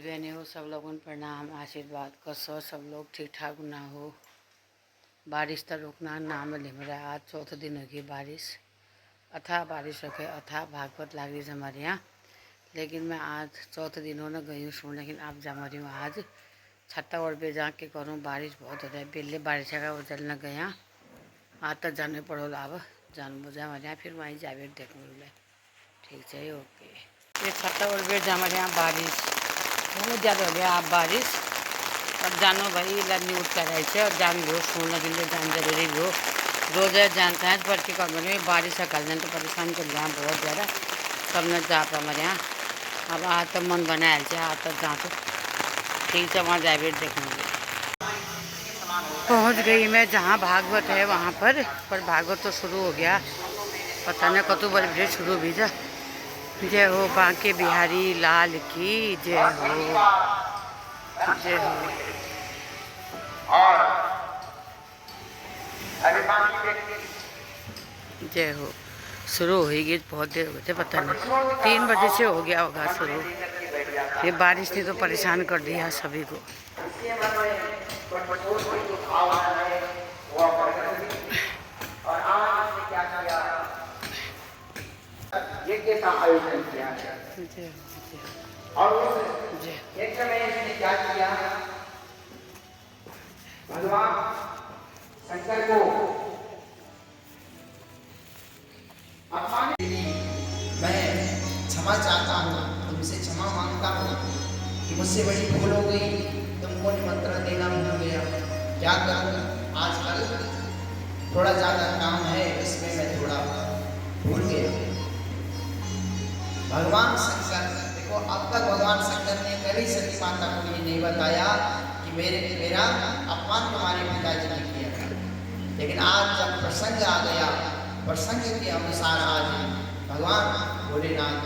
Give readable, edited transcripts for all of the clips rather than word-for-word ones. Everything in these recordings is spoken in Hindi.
बहनियों सब लोगों को प्रणाम आशीर्वाद कसो सब लोग ठीक ठाक ना हो। बारिश तो रुकना नाम लिम रहा है। आज चौथे दिन होगी बारिश, अथा बारिश रखे अथा भागवत लाग रही हमारे यहाँ। लेकिन मैं आज चौथे दिन होने गई हूँ सुन, लेकिन आप जा रही हूँ आज छत्ता और पे जाके करूँ। बारिश बहुत हो रहा है, बेले बारिश का वो जल न गया। आज तक जाने पड़ो अब जान बुझा हमारे यहाँ, फिर वहीं जावे देख बोले ठीक है ओके। ये छत्ता और पे हमारे यहाँ बारिश बहुत ज़्यादा हो गया। आप बारिश अब जानो भाई लड़नी उठ कर रहे और जान लो सोने के लिए जान जरूरी भी हो। रोज़ जानता है पर क्या करें, बारिश का कल तो परेशान कर लिया बहुत ज़्यादा। तब न जा पा हमारे यहाँ। अब आज तो मन बनाया आज तक जहाँ तो ठीक है वहाँ जाए देखूँगी। पहुँच गई मैं जहाँ भागवत है वहाँ पर भागवत तो शुरू हो गया। पता नहीं कतु बड़े शुरू भी जा। जय हो बांके बिहारी लाल की जय हो, जय हो। जय हो शुरू होगी बहुत देर हो गए, पता नहीं 3 बजे से हो गया होगा शुरू। ये बारिश ने तो परेशान कर दिया सभी को। का आयोजन किया और उस यज्ञ में इसने क्या किया, भगवान शंकर को मैं क्षमा चाहता हूँ, तुमसे क्षमा मांगता हूँ कि मुझसे बड़ी भूल हो गई, तुमको निमंत्रण देना भूल गया। क्या करूँ, आजकल थोड़ा ज़्यादा काम है इसमें मैं थोड़ा भूल गया। भगवान शंकर देखो, अब तक भगवान शंकर ने कभी सती माता को ये नहीं बताया कि मेरा अपमान तुम्हारे पिताजी ने किया था। लेकिन आज जब प्रसंग आ गया, प्रसंग के अनुसार आज भगवान भोलेनाथ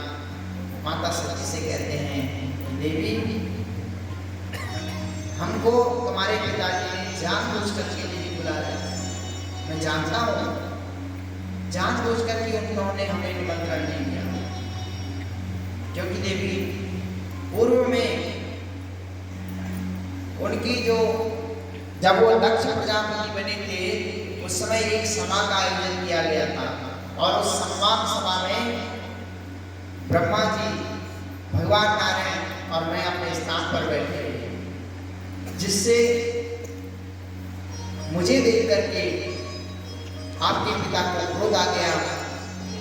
माता सती से कहते हैं, देवी हमको तुम्हारे पिताजी ने जानबूझकर के लिए बुलाया। मैं जानता हूँ जानबूझकर के उन्होंने हमें निमंत्रण नहीं दिया, क्योंकि देवी पूर्व में उनकी जब वो दक्ष प्रजापति बने थे उस समय एक सभा का आयोजन किया गया था और उस सम्मान सभा में ब्रह्मा जी, भगवान नारायण और मैं अपने स्थान पर बैठे, जिससे मुझे देख करके आपके पिता को क्रोध आ गया,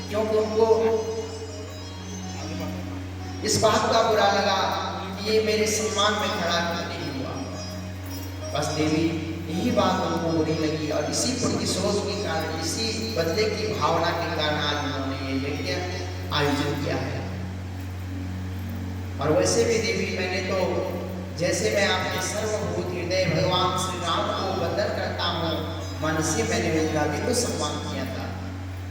क्योंकि उनको इस बात का बुरा लगा कि ये मेरे सम्मान में खड़ा क्यों नहीं हुआ। बस देवी यही बात उनको बुरी लगी और इसी प्रतिशोध के कारण, इसी बदले की भावना के कारण आज उन्होंने ये यज्ञ आयोजन किया है। और वैसे भी देवी मैंने तो जैसे मैं आपके सर्वभूत हृदय भगवान श्री राम को वंदन करता हूँ, मन से मैंने उनका भी तो सम्मान किया था।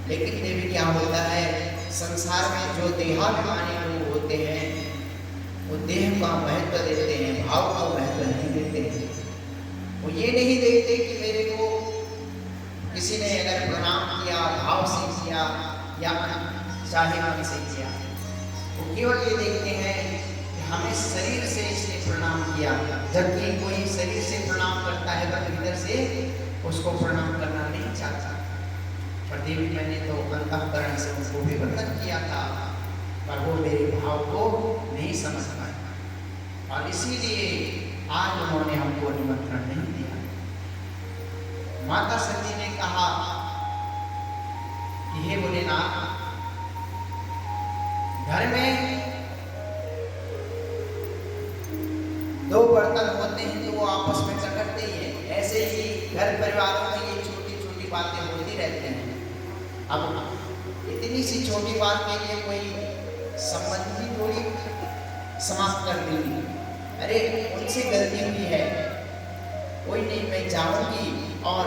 लेकिन देवी क्या होता है, संसार में जो देहाभिमानी लोग होते हैं वो देह का महत्व देते हैं, भाव को महत्व नहीं देते हैं। वो ये नहीं देखते कि मेरे को किसी ने अगर प्रणाम किया भाव से किया या चाहे मन से किया, वो केवल ये देखते हैं कि हमें शरीर से इसने प्रणाम किया। जबकि कोई शरीर से प्रणाम करता है तो भीतर से उसको प्रणाम करना नहीं चाहता। पर देवी मैंने तो अंतःकरण से उसको भी वंदन किया था, पर वो मेरे भाव को नहीं समझ पाए और इसीलिए आज उन्होंने हमको निमंत्रण नहीं दिया। माता सती ने कहा कि हे भोलेनाथ, घर में 2 बर्तन होते हैं तो वो आपस में टकराते ही है, ऐसे ही घर परिवारों में ये छोटी छोटी बातें होती रहती हैं। अब इतनी सी छोटी बात के लिए कोई संबंध ही थोड़ी समाप्त कर देंगी। अरे उनसे गलती हुई है, कोई नहीं, मैं जाऊंगी और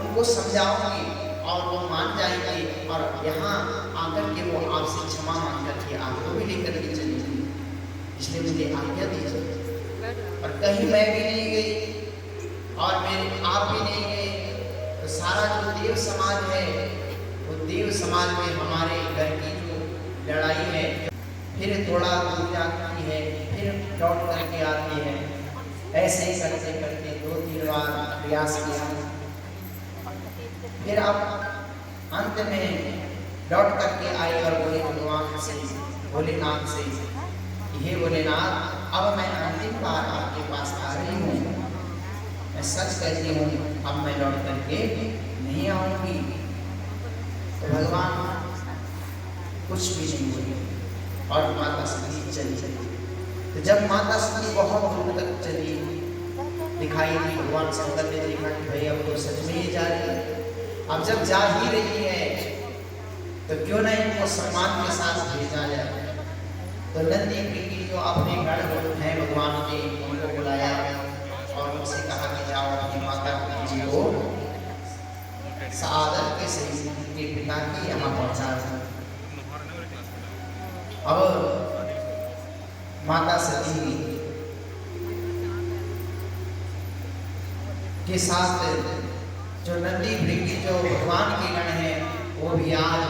उनको समझाऊंगी और वो मान जाएंगे और यहाँ आकर के वो आपसे क्षमा मांग करके आपको भी लेकर के चलेंगे। इसलिए मुझे आज्ञा दीजिए। और कहीं मैं भी नहीं गई और मेरे आप भी नहीं गए, तो सारा जो देव समाज है वो देव समाज में हमारे घर की जो लड़ाई है फिर थोड़ा दूर जाती है। लौट करके आती है। ऐसे ही करते करते 2-3 बार प्रयास किया, फिर अब अंत में लौट करके आई और बोले भगवान से, भोलेनाथ से, हे भोलेनाथ, अब मैं अंतिम बार आपके पास आ रही हूँ, मैं सच कहती हूँ, अब मैं लौट करके नहीं आऊंगी। तो भगवान कुछ भी नहीं बोली और माता सती चली। तो जब माता सती बहुत दूर तक चली, दिखाई दी, भगवान शंकर ने देखा कि भाई अब तो सच में ही जा रही है। अब जब जा ही रही है तो क्यों ना इनको सम्मान के साथ भेजा जाए। तो नंदी की जो अपने गण हैं भगवान के, उनको बुलाया और उनसे कहा कि जाओ अपनी माता जी को सादर के सही उनके पिता की यहाँ पहुँचा। अब माता सती के साथ जो नंदी भृंगी जो भगवान के गण हैं वो भी आज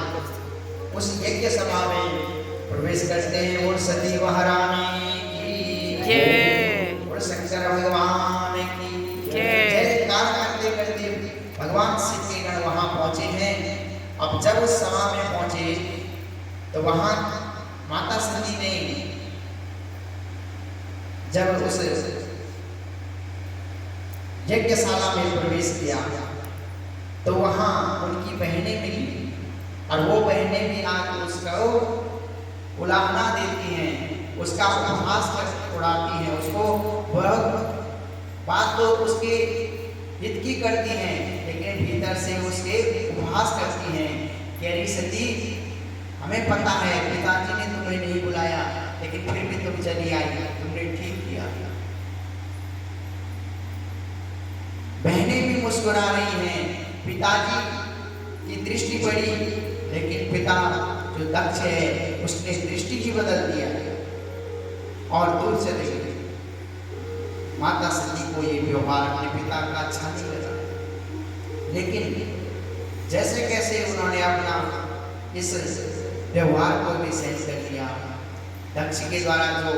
उस यज्ञ सभा में प्रवेश करते हैं। और सती महारानी की जय, और शंकर भगवान की जय जयकार करते करते भगवान शिव के गण वहां पहुंचे हैं। अब जब उस सभा में पहुंचे तो वहां माता सती ने जब उस यज्ञशाला में प्रवेश किया तो वहां उनकी बहनें मिली और वो बहनें भी आज उसको उलाहना देती हैं, उसका उपहास उड़ाती हैं, उसको बहुत बात तो उसके हित की करती हैं, लेकिन भीतर से उसके उपहास करती हैं कि अरे सती, हमें पता है पिताजी ने तुम्हें नहीं बुलाया, लेकिन फिर भी तुम चली आई, तुमने ठीक किया। बहनें भी मुस्कुरा रही हैं, पिताजी की दृष्टि पड़ी, लेकिन पिता जो दक्ष है उसने दृष्टि ही बदल दिया और दूर चले गए। माता सती को ये व्यवहार अपने पिता का अच्छा नहीं लगा, लेकिन जैसे कैसे उन्होंने अपना इस व्यवहार को भी सहन कर लिया। दक्ष के द्वारा जो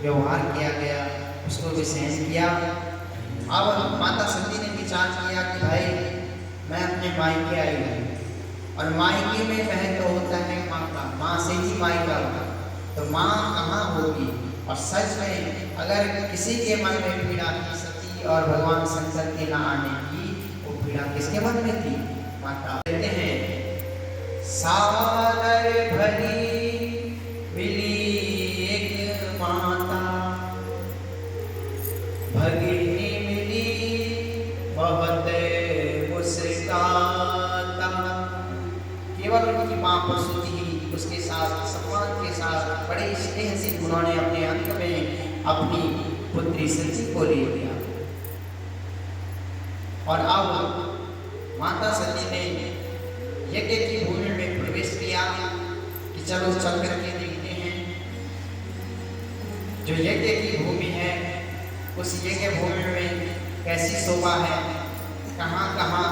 व्यवहार किया गया उसको भी सहन किया। अब माता सती ने विचार किया कि भाई मैं अपने मायके आई हूँ और मायके में महत्व होता है माँ का, माँ से ही मायका होगा, तो माँ कहाँ होगी। और सच में अगर किसी के मन में पीड़ा थी सती और भगवान शंकर के न आने की, वो पीड़ा किसके मन में थी? माता। कहते हैं सागर भरी मिली एक माता, भगिनी मिली बहुत मुस्काता। केवल उनकी माँ प्रसूति ही उसके साथ सम्मान के साथ बड़े स्नेह से उन्होंने अपने अंत में अपनी पुत्री सती को ले लिया। और अब माता सती ने यज्ञ की भूमि में प्रवेश किया कि चलो चल करके देखते हैं जो यज्ञ की भूमि है, उस यज्ञ भूमि में कैसी शोभा है, कहाँ कहाँ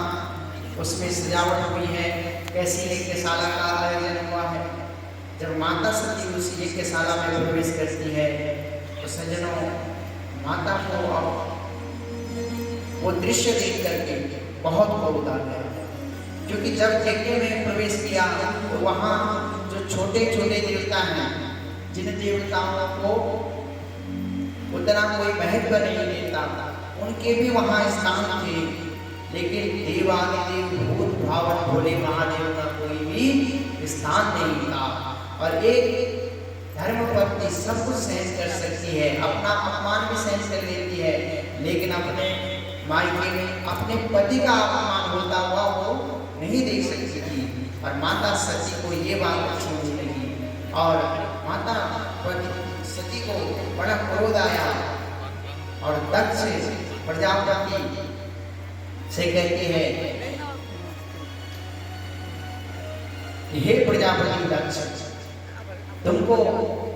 उसमें सजावट हुई है, कैसी यज्ञशाला का आयोजन हुआ है। जब माता सती उस यज्ञशाला में प्रवेश करती है तो सज्जनों, माता को अब वो दृश्य देख करके बहुत क्रोध आ गया, क्योंकि जब यज्ञ में प्रवेश किया तो वहाँ जो छोटे छोटे देवता हैं, जिन देवताओं को उतना कोई महत्व नहीं देता, उनके भी वहाँ स्थान थे, लेकिन देवादिदेव भूत भावन भोले महादेव का कोई भी स्थान नहीं था। और एक धर्मपत्नी सब कुछ सहन कर सकती है, अपना अपमान भी सहन कर लेती है, लेकिन अपने मायके में अपने पति का अपमान होता हुआ वो नहीं देख सकती थी। और माता सती को ये बात अच्छी नहीं लगी और माता सती को बड़ा क्रोध आया और दक्ष प्रजापति से कहती है कि हे प्रजापति दक्ष, तुमको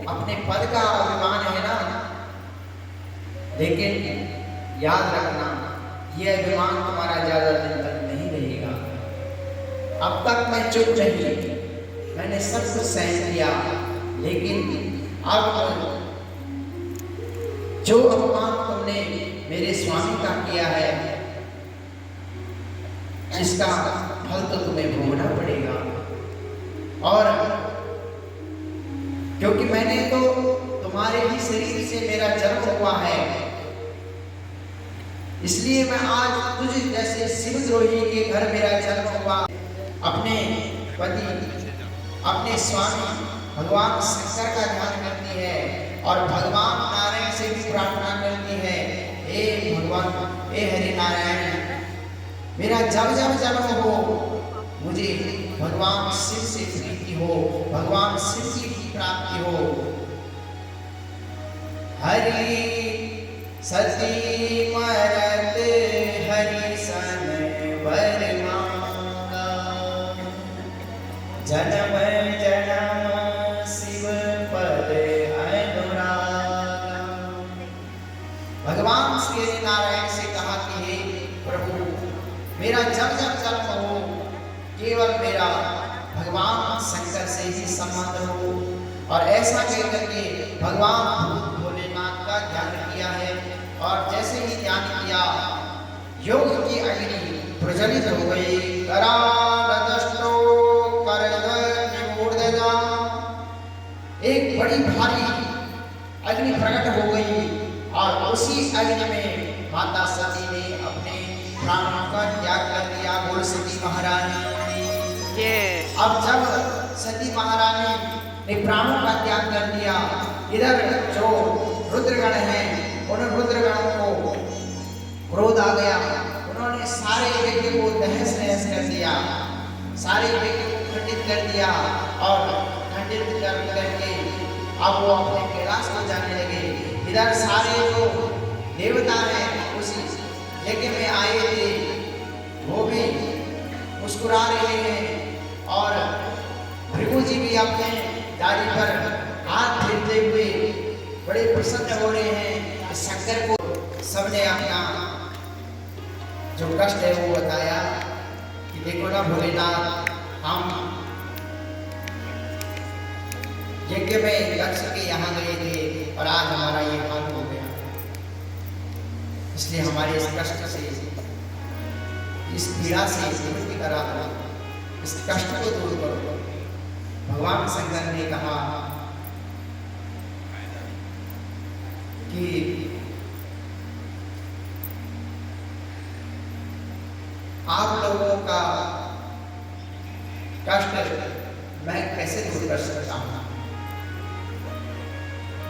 अपने पद का अभिमान है ना, लेकिन याद रखना यह अभिमान तुम्हारा ज्यादा दिन तक नहीं रहेगा। अब तक मैं चुप रही, मैंने सब कुछ सहन किया, लेकिन अब जो अपमान तुमने मेरे स्वामी का किया है, इसका फल तो तुम्हें भोगना पड़ेगा। और क्योंकि मैंने तो तुम्हारे ही शरीर से मेरा जन्म हुआ है, इसलिए मैं आज तुझ जैसे शिवद्रोही के घर मेरा जन्म हुआ। अपने पति, अपने स्वामी भगवान शंकर का ध्यान करती है और भगवान नारायण से भी प्रार्थना करती है, हे भगवान, हे हरि नारायण, मेरा जब जब जन्म हो मुझे भगवान शिव से प्रीति हो, भगवान शिव जी की प्राप्ति हो। हरि सती मरत हरि सन वर मांगा, जन्म जन्म शिव पद अनुरागा। भगवान श्री नारायण से कहा कि हे प्रभु, मेरा जब जब जन्म हो केवल मेरा भगवान शंकर से ही संबंध हो। और ऐसा कहकर के भगवान भोलेनाथ का ध्यान किया है। और जैसे ही ध्यान किया, योग की अग्नि प्रज्वलित हो गई। करालदष्टो करदनिमूर्धजा, एक बड़ी भारी अग्नि प्रकट हो गई और उसी अग्नि में माता सती ने अपने प्राणों का त्याग कर दिया। बोल सती महारानी। अब जब सती महारानी ने प्राणों का त्याग कर दिया, इधर जो रुद्रगण हैं, उन रुद्रगणों को क्रोध आ गया। उन्होंने सारे यज्ञ को तहस नहस कर दिया, सारे यज्ञ को खंडित कर दिया और खंडित करके अब वो अपने कैलाश को जाने लगे। इधर सारे जो देवता हैं उसी यज्ञ में आए थे, वो भी मुस्कुरा रहे हैं और भृगु जी भी अपने दाढ़ी पर हाथ फेरते हुए बड़े प्रसन्न हो रहे हैं। शंकर को सबने अपना जो कष्ट है वो बताया कि देखो ना भोलेनाथ, हम यज्ञ में दक्ष के यहाँ गए थे और आज हमारा ये हाल हो गया, इसलिए हमारे इस कष्ट से, इस पीड़ा से मुक्ति करा दो, इस कष्ट को दूर करो। भगवान शंकर ने कहा कि आप लोगों का कष्ट मैं कैसे दूर कर सकता हूँ।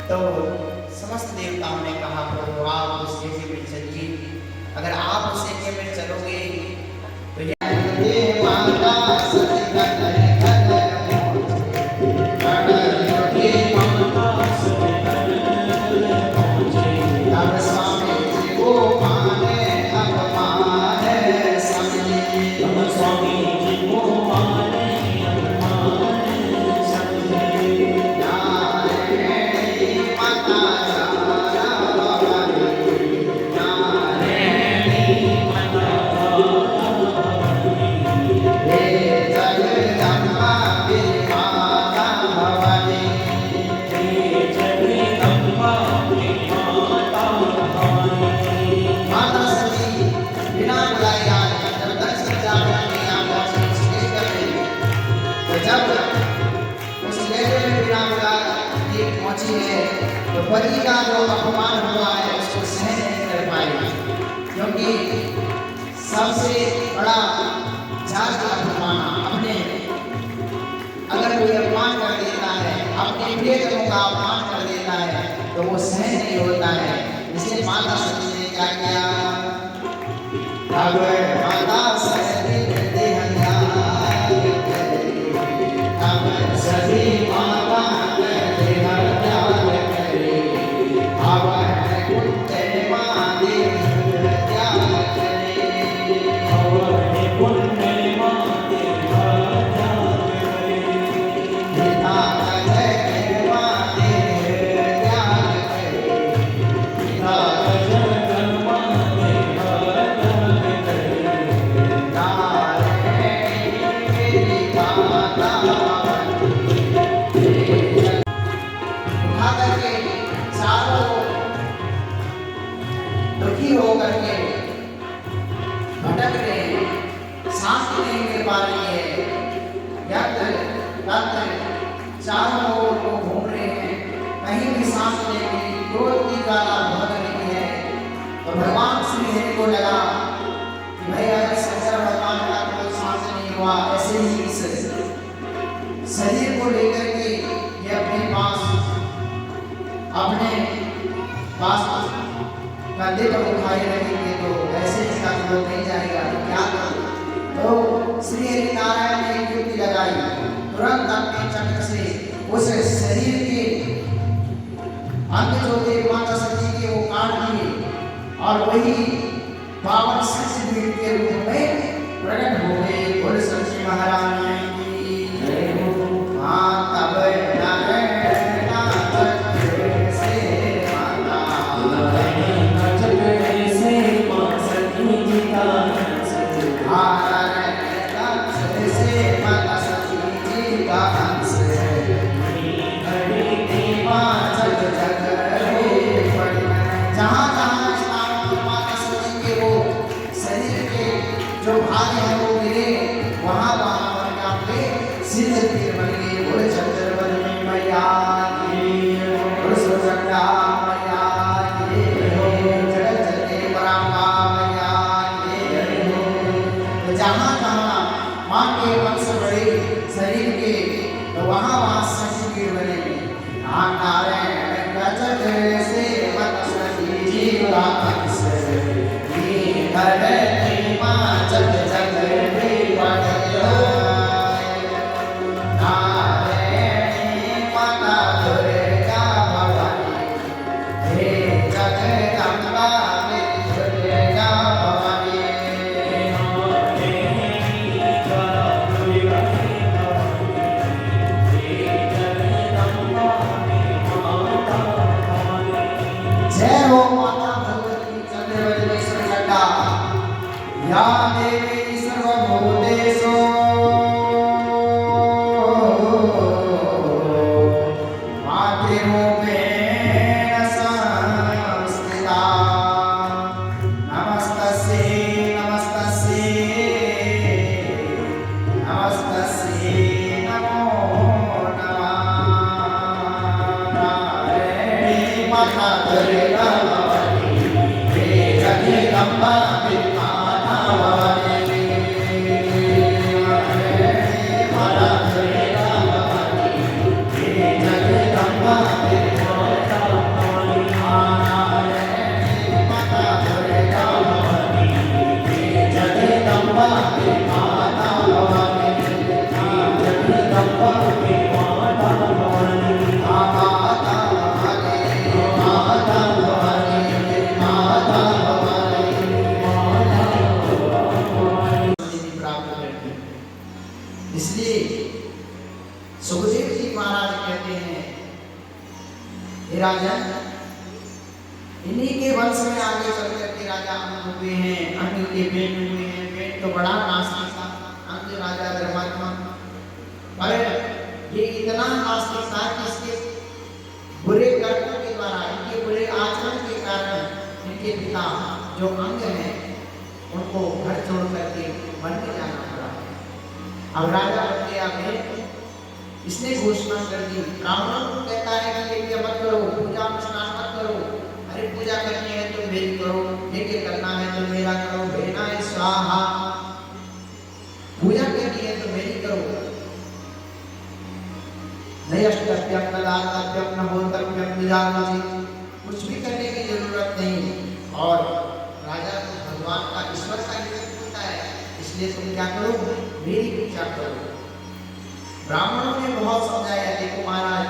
तो समस्त देवताओं ने कहा, प्रभु आप उस यज्ञ में चलिए, अगर आप उस यज्ञ में चलोगे तो पति का जो अपमान हुआ है उसको सहन नहीं कर पाएगी, क्योंकि सबसे बड़ा जात का अपमान, अपने अगर कोई अपमान कर देता है, अपने प्रियजनों का अपमान कर देता है तो वो सहन नहीं होता है। इसलिए माता सती ने क्या किया, माता सती सभी माता होकर के भटक रहे हैं, सांस नहीं ले पा रही है, यत्र तत्र चारों ओर वो घूम रहे हैं, कहीं भी सांस लेगी क्रोध की ज्वाला भग रही है। तो भगवान श्री हरि को लगा कि भाई अगर शंकर भगवान का कोई सांस नहीं हुआ, ऐसे ही इस शरीर को लेकर के ये अपने पास कंधे पर उठाए रखेंगे तो ऐसे इसका विरोध नहीं जाएगा, तो क्या करूं? तो श्री हरि नारायण ने एक युक्ति लगाई, तुरंत अपने चक्र से उस शरीर के अंग जो थे माता सती के वो काट दिए और वही पावन शक्तिपीठ के रूप में प्रकट हो गए। बोल सच्ची महारानी की जय हो। तब इन्हीं के वंश में आगे चल करके राजा अंग हुए हैं, अंग के बेट हुए हैं। बेट तो बड़ा नास्तिक था, अंग राजा धर्मात्मा, पर ये इतना नास्तिक था कि इसके बुरे कर्मों के द्वारा, इनके बुरे आचरण के कारण इनके पिता जो अंग हैं उनको घर छोड़ करके वन में जाना पड़ा। अब राजा बन गया बेट, इसने घोषणा कर दी, ब्राह्मणों को कहता है कि ये मत करो, पूजा अनुष्ठान मत करो, अरे पूजा करनी है तो मेरी करो, यज्ञ करना है तो मेरा करो, भेना है स्वाहा, पूजा करनी है तो मेरी करो, नहीं अष्टभ्यम न दातव्यम न होतव्यम निजानसी, कुछ भी करने की जरूरत नहीं। और राजा को भगवान का ईश्वर का निमित्त होता है, इसलिए तुम क्या करो, मेरी पूजा करो। ब्राह्मणों ने बहुत समझाया, देखो महाराज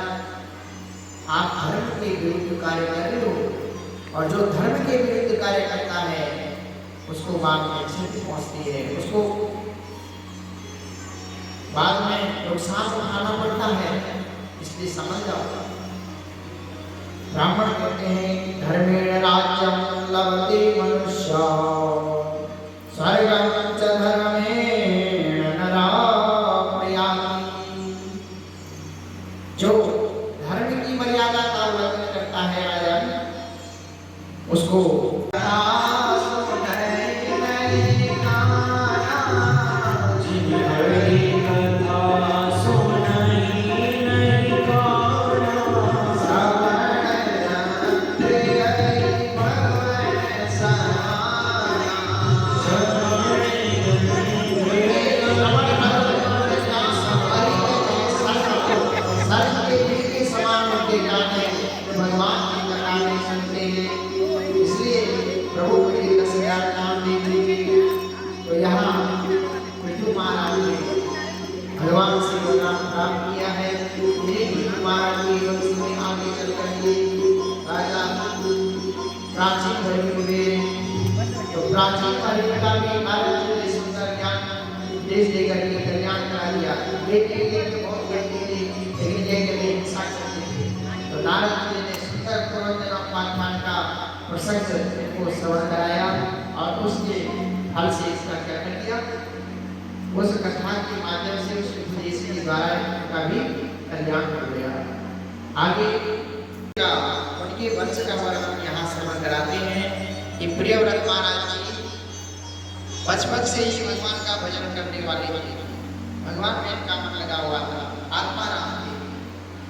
आप धर्म के विरुद्ध कार्य कर रहे हो, और जो धर्म के विरुद्ध कार्य करता है उसको बाद में क्षति पहुंचती है, उसको बाद में नुकसान उठाना पड़ता है, इसलिए समझ जाओ। ब्राह्मण कहते हैं धर्मेण राज्यम लभते मनुष्य स्वर्गं च धर्मेण नरामयाति। जो धर्म की मर्यादा का उल्लंघन करता है राजन, उसको प्राचीन वही हुए। तो प्राचीन हरिपिता में अर्जुन सुंदर ज्ञान उपदेश देकर के कल्याण करा दिया। ये बहुत व्यक्ति थे, लेकिन ये कभी हिंसा करते थे। तो नारद जी ने सुंदर पूर्वजन अपमान का प्रसंग को श्रवण कराया और उसके फल से इसका क्या कर दिया, उस कथा के माध्यम से उस उपदेश के द्वारा का भी कल्याण कर दिया। आगे उनके वंश का वर्णन यहाँ श्रवण कराते हैं कि प्रियव्रत महाराज जी बचपन से ही भगवान का भजन करने वाले थे। भगवान में इनका मन लगा हुआ था, आत्मा राम थे।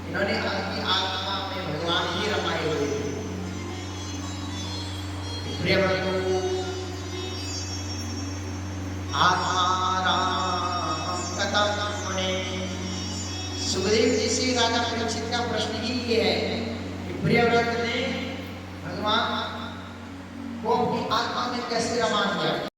इन्होंने अपनी आत्मा में भगवान ही रमाए हुए थे। प्रियव्रत आत्मा राम कथा सुने। सुखदेव जी से राजा परीक्षित का प्रश्न ही ये है कि प्रियव्रत ने भगवान को अपनी आत्मा में कैसे रमा दिया।